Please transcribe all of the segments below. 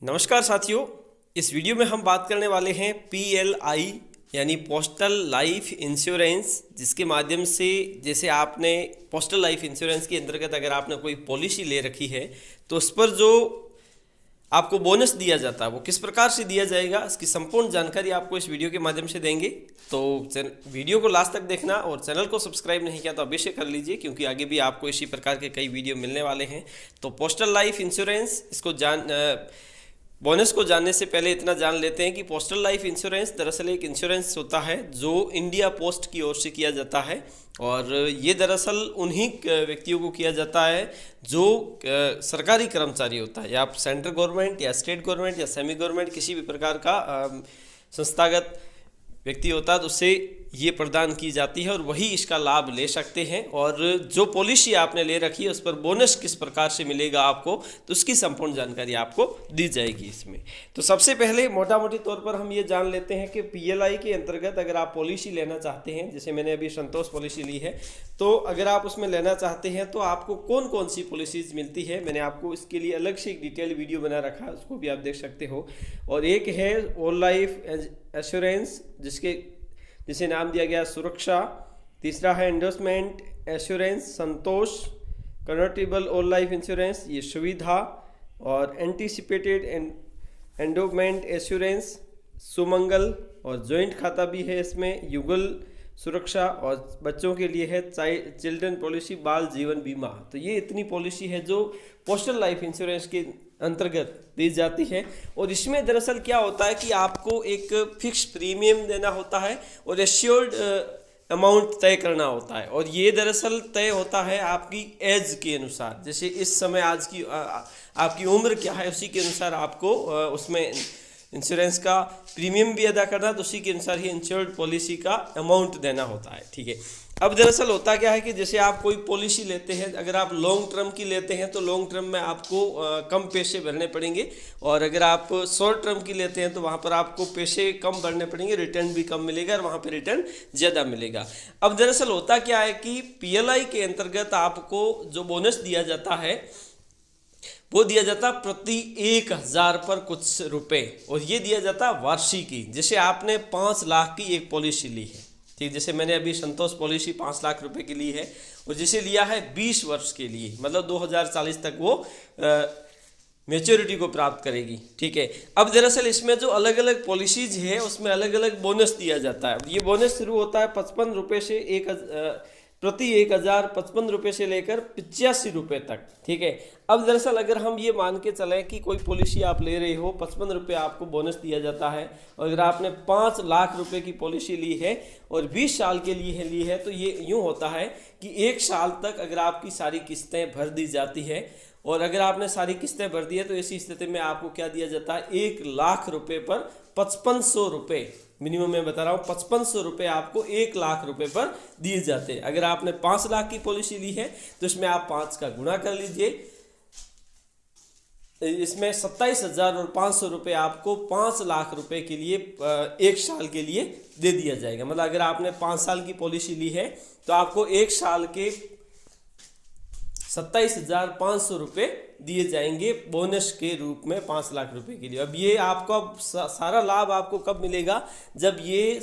नमस्कार साथियों, इस वीडियो में हम बात करने वाले हैं PLI यानी पोस्टल लाइफ इंश्योरेंस, जिसके माध्यम से जैसे आपने पोस्टल लाइफ इंश्योरेंस के अंतर्गत अगर आपने कोई पॉलिसी ले रखी है तो उस पर जो आपको बोनस दिया जाता है वो किस प्रकार से दिया जाएगा, इसकी संपूर्ण जानकारी आपको इस वीडियो के माध्यम से देंगे। तो वीडियो को लास्ट तक देखना और चैनल को सब्सक्राइब नहीं किया तो अवश्य कर लीजिए, क्योंकि आगे भी आपको इसी प्रकार के कई वीडियो मिलने वाले हैं। तो पोस्टल लाइफ इंश्योरेंस, इसको बोनस को जानने से पहले इतना जान लेते हैं कि पोस्टल लाइफ इंश्योरेंस दरअसल एक इंश्योरेंस होता है जो इंडिया पोस्ट की ओर से किया जाता है, और ये दरअसल उन्हीं व्यक्तियों को किया जाता है जो सरकारी कर्मचारी होता है, या आप सेंट्रल गवर्नमेंट या स्टेट गवर्नमेंट या सेमी गवर्नमेंट किसी भी प्रकार का संस्थागत व्यक्ति होता है, तो उससे ये प्रदान की जाती है और वही इसका लाभ ले सकते हैं। और जो पॉलिसी आपने ले रखी है उस पर बोनस किस प्रकार से मिलेगा आपको, तो उसकी संपूर्ण जानकारी आपको दी जाएगी इसमें। तो सबसे पहले मोटा मोटी तौर पर हम ये जान लेते हैं कि PLI के अंतर्गत अगर आप पॉलिसी लेना चाहते हैं, जैसे मैंने अभी संतोष पॉलिसी ली है, तो अगर आप उसमें लेना चाहते हैं तो आपको कौन कौन सी पॉलिसीज मिलती है, मैंने आपको इसके लिए अलग से एक डिटेल वीडियो बना रखा है, उसको भी आप देख सकते हो। और एक है होल लाइफ एश्योरेंस, जिसे नाम दिया गया सुरक्षा। तीसरा है एंडोर्समेंट एश्योरेंस संतोष, कन्वर्टेबल ऑल लाइफ इंश्योरेंस ये सुविधा, और एंटीसिपेटेड एंडोमेंट एश्योरेंस सुमंगल, और जॉइंट खाता भी है इसमें युगल सुरक्षा, और बच्चों के लिए है चिल्ड्रन पॉलिसी बाल जीवन बीमा। तो ये इतनी पॉलिसी है जो पोस्टल लाइफ इंश्योरेंस के अंतर्गत दी जाती है। और इसमें दरअसल क्या होता है कि आपको एक फिक्स प्रीमियम देना होता है और एश्योर्ड अमाउंट तय करना होता है, और ये दरअसल तय होता है आपकी एज के अनुसार। जैसे इस समय आज की आपकी उम्र क्या है उसी के अनुसार आपको उसमें इंश्योरेंस का प्रीमियम भी अदा करना, तो उसी के अनुसार ही इंश्योर्ड पॉलिसी का अमाउंट देना होता है। ठीक है, अब दरअसल होता क्या है कि जैसे आप कोई पॉलिसी लेते हैं, अगर आप लॉन्ग टर्म की लेते हैं तो लॉन्ग टर्म में आपको कम पैसे भरने पड़ेंगे, और अगर आप शॉर्ट टर्म की लेते हैं तो वहाँ पर आपको पैसे कम भरने पड़ेंगे, रिटर्न भी कम मिलेगा और वहाँ पर रिटर्न ज़्यादा मिलेगा। अब दरअसल होता क्या है कि PLI के अंतर्गत आपको जो बोनस दिया जाता है वो दिया जाता प्रति 1000 पर कुछ रुपए, और ये दिया जाता वार्षिकी। जैसे आपने 5 लाख की एक पॉलिसी ली है, ठीक, जैसे मैंने अभी संतोष पॉलिसी 5 लाख रुपए की ली है, और जिसे लिया है 20 वर्ष के लिए, मतलब 2040 तक वो मैच्योरिटी को प्राप्त करेगी। ठीक है, अब दरअसल इसमें जो अलग अलग पॉलिसीज है उसमें अलग अलग बोनस दिया जाता है। ये बोनस शुरू होता है 55 रुपये से प्रति 1000 55 रुपये से लेकर 85 रुपये तक। ठीक है, अब दरअसल अगर हम ये मान के चलें कि कोई पॉलिसी आप ले रहे हो, 55 रुपये आपको बोनस दिया जाता है, और अगर आपने 5 लाख रुपए की पॉलिसी ली है और 20 साल के लिए ली है, तो ये यूँ होता है कि 1 साल तक अगर आपकी सारी किस्तें भर दी जाती है, और अगर आपने सारी किस्तें भर दी है तो ऐसी स्थिति में आपको क्या दिया जाता है, 1 लाख रुपए पर 5500 रुपये, मिनिमम मैं बता रहा हूँ 5500 रुपये आपको 1 लाख रुपए पर दिए जाते हैं। अगर आपने 5 लाख की पॉलिसी ली है तो इसमें आप 5 का गुणा कर लीजिए, इसमें 27,500 रुपये आपको 5 लाख रुपए के लिए 1 साल के लिए दे दिया जाएगा। मतलब अगर आपने 5 साल की पॉलिसी ली है तो आपको 1 साल के 27,500 रुपये दिए जाएंगे बोनस के रूप में 5 लाख रुपए के लिए। अब ये आपका सारा लाभ आपको कब मिलेगा, जब ये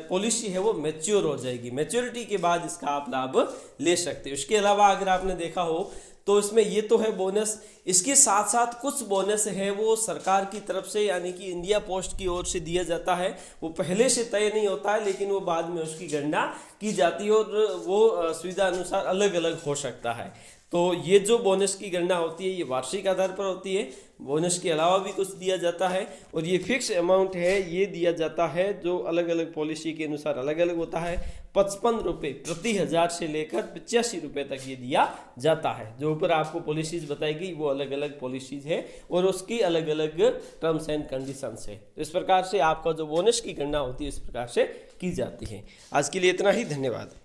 पॉलिसी है वो मैच्योर हो जाएगी। मैच्योरिटी के बाद इसका आप लाभ ले सकते हो। इसके अलावा अगर आपने देखा हो तो इसमें ये तो है बोनस, इसके साथ साथ कुछ बोनस है वो सरकार की तरफ से यानी कि इंडिया पोस्ट की ओर से दिया जाता है। वो पहले से तय नहीं होता है, लेकिन वो बाद में उसकी गणना की जाती है और वो सुविधा अनुसार अलग अलग हो सकता है। तो ये जो बोनस की गणना होती है ये वार्षिक आधार पर होती है। बोनस के अलावा भी कुछ दिया जाता है, और ये फिक्स अमाउंट है, ये दिया जाता है जो अलग अलग पॉलिसी के अनुसार अलग अलग होता है। 55 रुपये प्रति 1000 से लेकर 85 रुपये तक ये दिया जाता है। जो ऊपर आपको पॉलिसीज बताई गई वो अलग अलग पॉलिसीज है और उसकी अलग अलग टर्म्स एंड कंडीशंस है। तो इस प्रकार से आपका जो बोनस की गणना होती है इस प्रकार से की जाती है। आज के लिए इतना ही, धन्यवाद।